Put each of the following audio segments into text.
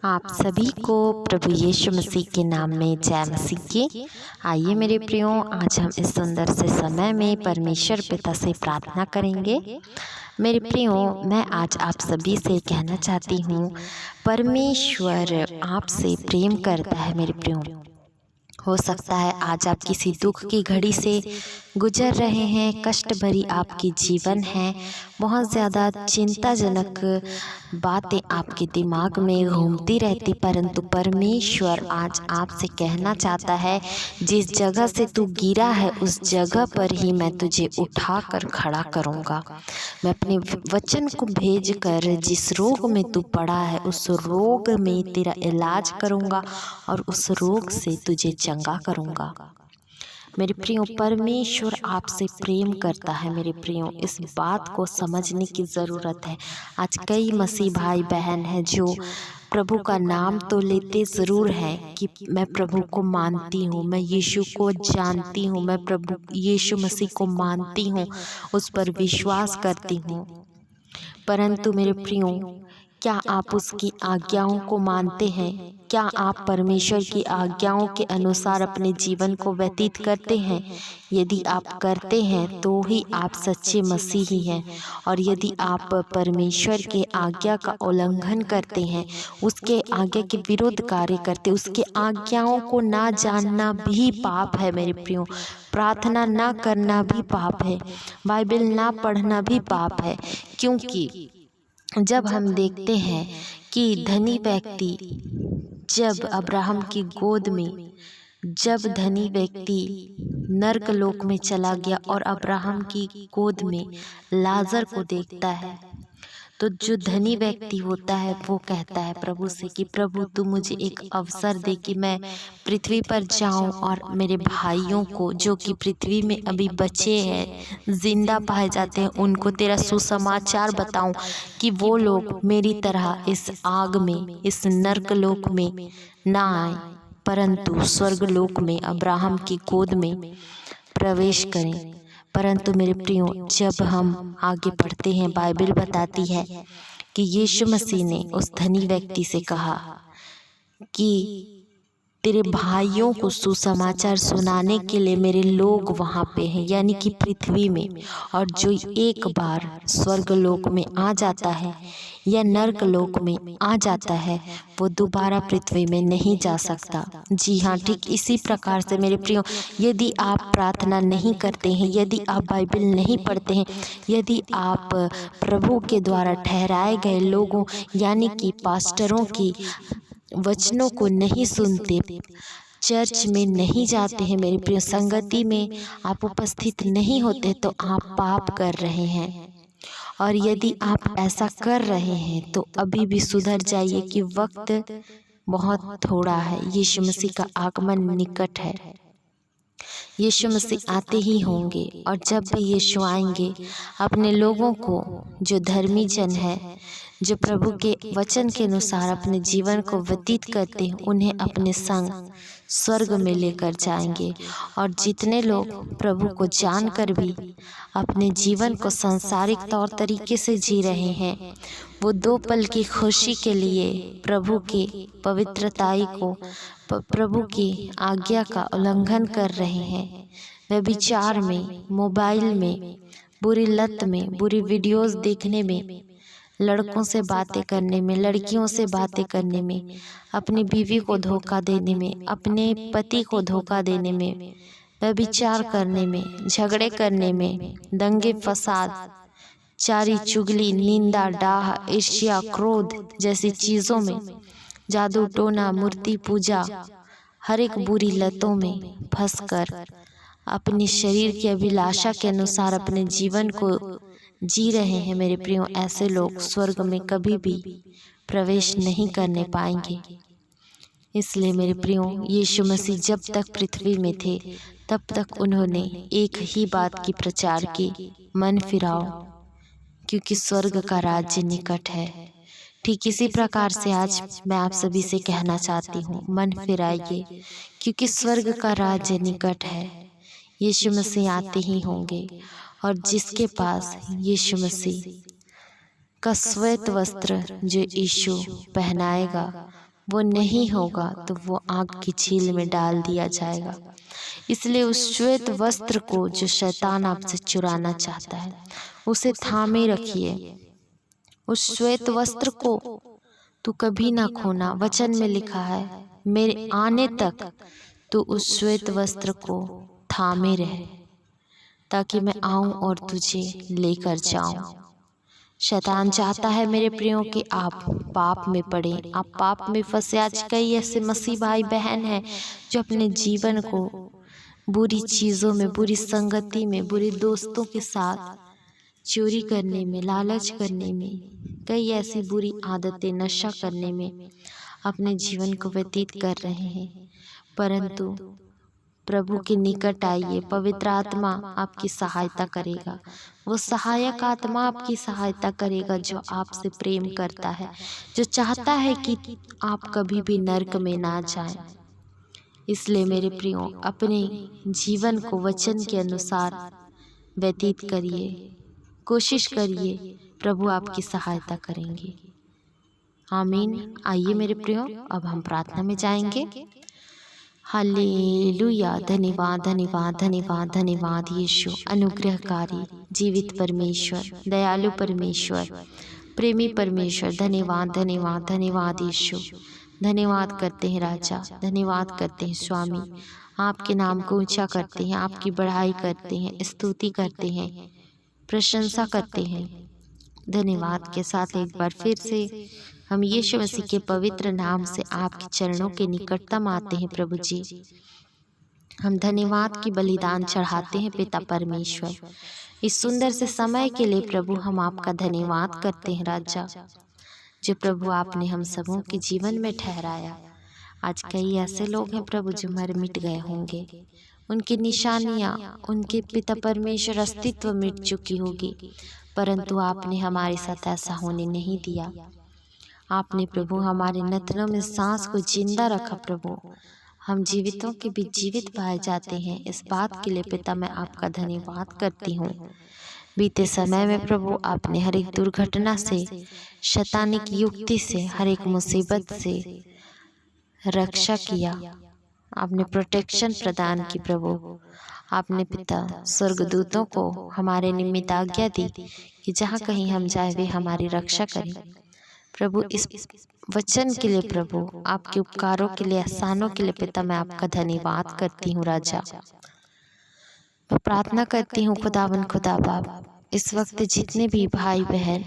आप सभी को प्रभु यीशु मसीह के नाम में जय मसीह की। आइए मेरे प्रियो, आज हम इस सुंदर से समय में परमेश्वर पिता से प्रार्थना करेंगे। मेरे प्रियो, मैं आज आप सभी से कहना चाहती हूँ, परमेश्वर आपसे प्रेम करता है। मेरे प्रियो, हो सकता है आज आप किसी दुख की घड़ी से गुजर रहे हैं, कष्ट भरी आपकी जीवन है, बहुत ज़्यादा चिंताजनक बातें आपके दिमाग में घूमती रहती, परंतु परमेश्वर आज आपसे कहना चाहता है, जिस जगह से तू गिरा है उस जगह पर ही मैं तुझे उठाकर खड़ा करूँगा। मैं अपने वचन को भेजकर जिस रोग में तू पड़ा है उस रोग में तेरा इलाज करूँगा और उस रोग से तुझे चंगा करूँगा। मेरे प्रियो, परमेश्वर आपसे प्रेम करता है। मेरे प्रियो, इस बात को समझने की ज़रूरत है। आज कई मसीह भाई बहन हैं जो प्रभु का नाम तो लेते ज़रूर हैं कि मैं प्रभु को मानती हूँ, मैं यीशु को जानती हूँ, मैं प्रभु यीशु मसीह को मानती हूँ, उस पर विश्वास करती हूँ, परंतु मेरे प्रियो, क्या आप उसकी आज्ञाओं को मानते हैं? क्या आप परमेश्वर की आज्ञाओं के अनुसार अपने जीवन को व्यतीत करते हैं? यदि आप करते हैं तो ही आप सच्चे मसीही हैं, और यदि आप परमेश्वर के आज्ञा का उल्लंघन करते हैं, उसके आज्ञा के विरुद्ध कार्य करते, उसके आज्ञाओं को ना जानना भी पाप है। मेरे प्रियो, प्रार्थना ना करना भी पाप है, बाइबल ना पढ़ना भी पाप है, क्योंकि जब हम देखते हैं कि धनी व्यक्ति जब अब्राहम की गोद में, जब धनी व्यक्ति नर्क लोक में चला गया और अब्राहम की गोद में लाजर को देखता है, तो जो धनी व्यक्ति होता है वो कहता है प्रभु से कि प्रभु तू मुझे एक अवसर दे कि मैं पृथ्वी पर जाऊं और मेरे भाइयों को जो कि पृथ्वी में अभी बचे हैं, जिंदा पाए जाते हैं, उनको तेरा सुसमाचार बताऊं कि वो लोग मेरी तरह इस आग में, इस नर्क लोक में ना आए, परंतु स्वर्ग लोक में अब्राहम की गोद में प्रवेश करें। परंतु मेरे प्रियो, जब हम आगे पढ़ते हैं, बाइबल बताती है कि यीशु मसीह ने उस धनी व्यक्ति से कहा कि तेरे भाइयों को सुसमाचार सुनाने के लिए मेरे लोग वहाँ पे हैं, यानी कि पृथ्वी में, और जो एक बार स्वर्ग लोक में आ जाता है या नर्क लोक में आ जाता है वो दोबारा पृथ्वी में नहीं जा सकता। जी हाँ, ठीक इसी प्रकार से मेरे प्रियो, यदि आप प्रार्थना नहीं करते हैं, यदि आप बाइबल नहीं पढ़ते हैं, यदि आप प्रभु के द्वारा ठहराए गए लोगों यानी कि पास्टरों की वचनों को नहीं सुनते, चर्च में नहीं जाते हैं, मेरे प्रिय संगति में आप उपस्थित नहीं होते, तो आप पाप कर रहे हैं। और यदि आप ऐसा कर रहे हैं तो अभी भी सुधर जाइए कि वक्त बहुत थोड़ा है। यीशु मसीह का आगमन निकट है। यीशु मसीह आते ही होंगे, और जब भी यीशु आएंगे अपने लोगों को, जो धर्मी जन है, जो प्रभु के वचन के अनुसार अपने जीवन को व्यतीत करते हैं, उन्हें अपने संग स्वर्ग में लेकर जाएंगे। और जितने लोग प्रभु को जानकर भी अपने जीवन को सांसारिक तौर तरीके से जी रहे हैं, वो दो पल की खुशी के लिए प्रभु के पवित्रताई को, प्रभु की आज्ञा का उल्लंघन कर रहे हैं। व्यभिचार में, मोबाइल में, बुरी लत में, बुरी वीडियोस देखने में, लड़कों से बातें करने में, लड़कियों से बातें करने में, अपनी बीवी को धोखा देने में, अपने पति को धोखा देने में, व्यभिचार करने में, झगड़े करने में, दंगे फसाद, चारी चुगली, निंदा, डाह, ईर्ष्या, क्रोध जैसी चीज़ों में, जादू टोना, मूर्ति पूजा, हर एक बुरी लतों में फंसकर अपनी शरीर की अभिलाषा के अनुसार अपने जीवन को जी रहे हैं। मेरे प्रियो, ऐसे लोग स्वर्ग में कभी भी प्रवेश नहीं करने पाएंगे। इसलिए मेरे प्रियो, यीशु मसीह जब तक पृथ्वी में थे तब तक उन्होंने एक ही बात की प्रचार की, मन फिराओ क्योंकि स्वर्ग का राज्य निकट है। ठीक इसी प्रकार से आज मैं आप सभी से कहना चाहती हूँ, मन फिराइए क्योंकि स्वर्ग का राज्य निकट है। यीशु मसीह आते ही होंगे, और जिसके पास यीशु मसीह का श्वेत वस्त्र जो यीशु पहनाएगा, वो नहीं होगा तो वो आग की झील में डाल दिया जाएगा। इसलिए उस श्वेत वस्त्र को जो शैतान आपसे चुराना चाहता है, उसे थामे रखिए। उस श्वेत वस्त्र को तू कभी ना खोना। वचन में लिखा है, मेरे आने तक तू उस श्वेत वस्त्र को थामे रहे, ताकि मैं आऊं और तुझे लेकर जाऊं। शैतान चाहता है मेरे प्रियो कि आप पाप में पड़े, आप पाप में फंसे। आज कई ऐसे मसीह भाई बहन हैं जो अपने जीवन को बुरी चीज़ों में, बुरी संगति में, बुरे दोस्तों के साथ चोरी करने में, लालच करने में, कई ऐसी बुरी आदतें, नशा करने में अपने जीवन को व्यतीत कर रहे हैं। परंतु प्रभु के निकट आइए, पवित्र आत्मा आपकी सहायता करेगा। वो सहायक आत्मा आपकी सहायता करेगा जो आपसे प्रेम करता है, जो चाहता है कि आप कभी भी नर्क में ना जाएं। इसलिए मेरे प्रियो, अपने जीवन को वचन के अनुसार व्यतीत करिए, कोशिश करिए, प्रभु आपकी सहायता करेंगे। आमीन। आइए मेरे प्रियो, अब हम प्रार्थना में जाएंगे। हालेलुया। धन्यवाद, धन्यवाद, धन्यवाद, धन्यवाद यीशु, अनुग्रहकारी, जीवित परमेश्वर, दयालु परमेश्वर, प्रेमी परमेश्वर। धन्यवाद, धन्यवाद, धन्यवाद यीशु। धन्यवाद करते हैं राजा, धन्यवाद करते हैं स्वामी। आपके नाम को ऊंचा करते हैं, आपकी बढ़ाई करते हैं, स्तुति करते हैं, प्रशंसा करते हैं। धन्यवाद के साथ एक बार फिर से हम यीशु मसीह के पवित्र नाम से आपके चरणों के निकटतम आते हैं। प्रभु जी, हम धन्यवाद की बलिदान चढ़ाते हैं पिता परमेश्वर, इस सुंदर से समय के लिए। प्रभु, हम आपका धन्यवाद करते हैं राजा, जो प्रभु आपने हम सबों के जीवन में ठहराया। आज कई ऐसे लोग हैं प्रभु जो मर मिट गए होंगे, उनकी निशानियाँ, उनके पिता परमेश्वर अस्तित्व मिट चुकी होगी, परंतु आपने हमारे साथ ऐसा होने नहीं दिया। आपने प्रभु हमारे नथनों में सांस को जिंदा रखा। प्रभु, हम जीवितों के बीच जीवित पाए जाते हैं। इस बात के लिए पिता मैं आपका धन्यवाद करती हूँ। बीते समय में प्रभु आपने हर एक दुर्घटना से, शैतानिक युक्ति से, हर एक मुसीबत से रक्षा किया। आपने प्रोटेक्शन प्रदान की। प्रभु, आपने पिता स्वर्गदूतों को हमारे निमित्त आज्ञा दी कि जहाँ कहीं हम जाए वे हमारी रक्षा करें। प्रभु, इस वचन के लिए, प्रभु आपके उपकारों के लिए, एहसानों के लिए पिता मैं आपका धन्यवाद करती हूँ राजा। मैं प्रार्थना करती हूँ खुदावन, खुदा बाप, इस वक्त जितने भी भाई बहन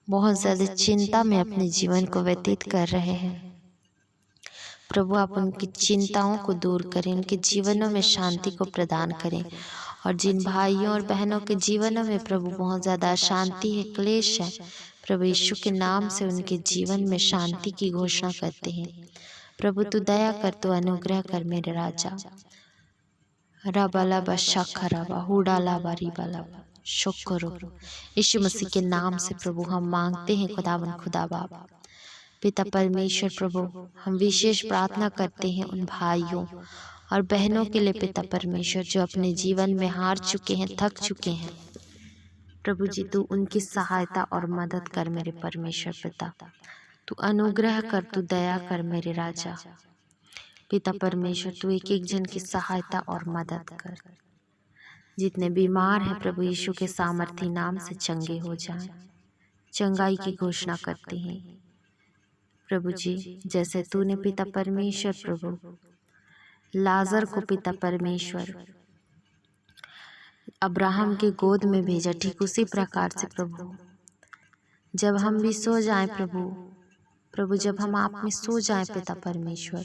बहुत ज़्यादा चिंता में अपने जीवन को व्यतीत कर रहे हैं, प्रभु आप उनकी चिंताओं को दूर करें, उनके जीवनों में शांति को प्रदान करें। और जिन भाइयों और बहनों के जीवनों में प्रभु बहुत ज़्यादा अशांति है, क्लेश है, प्रभु यीशु के नाम से उनके जीवन में शांति की घोषणा करते हैं। प्रभु तू दया कर, तू अनुग्रह कर मेरे राजा। रबाला बशाखराबा हुडालाबा रिबालाबा शुक्र यीशु मसीह के नाम से प्रभु हम मांगते हैं खुदावन, खुदा बाप, पिता परमेश्वर। प्रभु हम विशेष प्रार्थना करते हैं उन भाइयों और बहनों के लिए पिता परमेश्वर जो अपने जीवन में हार चुके हैं, थक चुके हैं। प्रभु जी तू उनकी सहायता और मदद कर मेरे परमेश्वर पिता, तू अनुग्रह कर, तू दया कर मेरे राजा। पिता परमेश्वर तू एक एक जन की सहायता और मदद कर। जितने बीमार हैं प्रभु यीशु के सामर्थी नाम से चंगे हो जाएं, चंगाई की घोषणा करते हैं। प्रभु जी जैसे तूने पिता परमेश्वर प्रभु लाजर को पिता परमेश्वर अब्राहम के गोद में भेजा, ठीक उसी प्रकार से प्रभु जब हम भी सो जाएं प्रभु जब हम आप में सो जाएं पिता परमेश्वर,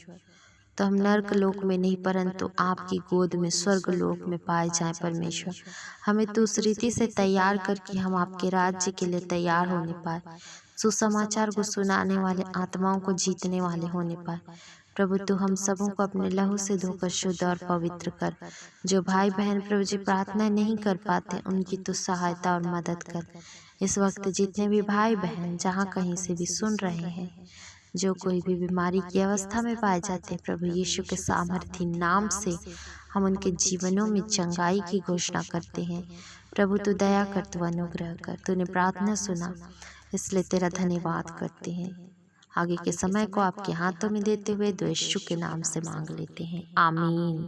तो हम नर्क लोक में नहीं परंतु आपकी गोद में स्वर्ग लोक में पाए जाएं परमेश्वर। हमें तो उस रीति से तैयार कर कि हम आपके राज्य के लिए तैयार होने पाए, सुसमाचार को सुनाने वाले, आत्माओं को जीतने वाले होने पाए। प्रभु तू हम सबों को अपने लहू से धोकर शुद्ध और पवित्र कर। जो भाई बहन प्रभु जी प्रार्थना नहीं कर पाते उनकी तू सहायता और मदद कर। इस वक्त जितने भी भाई बहन जहाँ कहीं से भी सुन रहे हैं, जो कोई भी बीमारी की अवस्था में पाए जाते हैं, प्रभु यीशु के सामर्थी नाम से हम उनके जीवनों में चंगाई की घोषणा करते हैं। प्रभु तू दया कर, तू अनुग्रह कर, तूने प्रार्थना सुना इसलिए तेरा धन्यवाद करते हैं। आगे के समय को आपके हाथों में देते हुए दो यीशु के नाम से मांग लेते हैं, आमीन।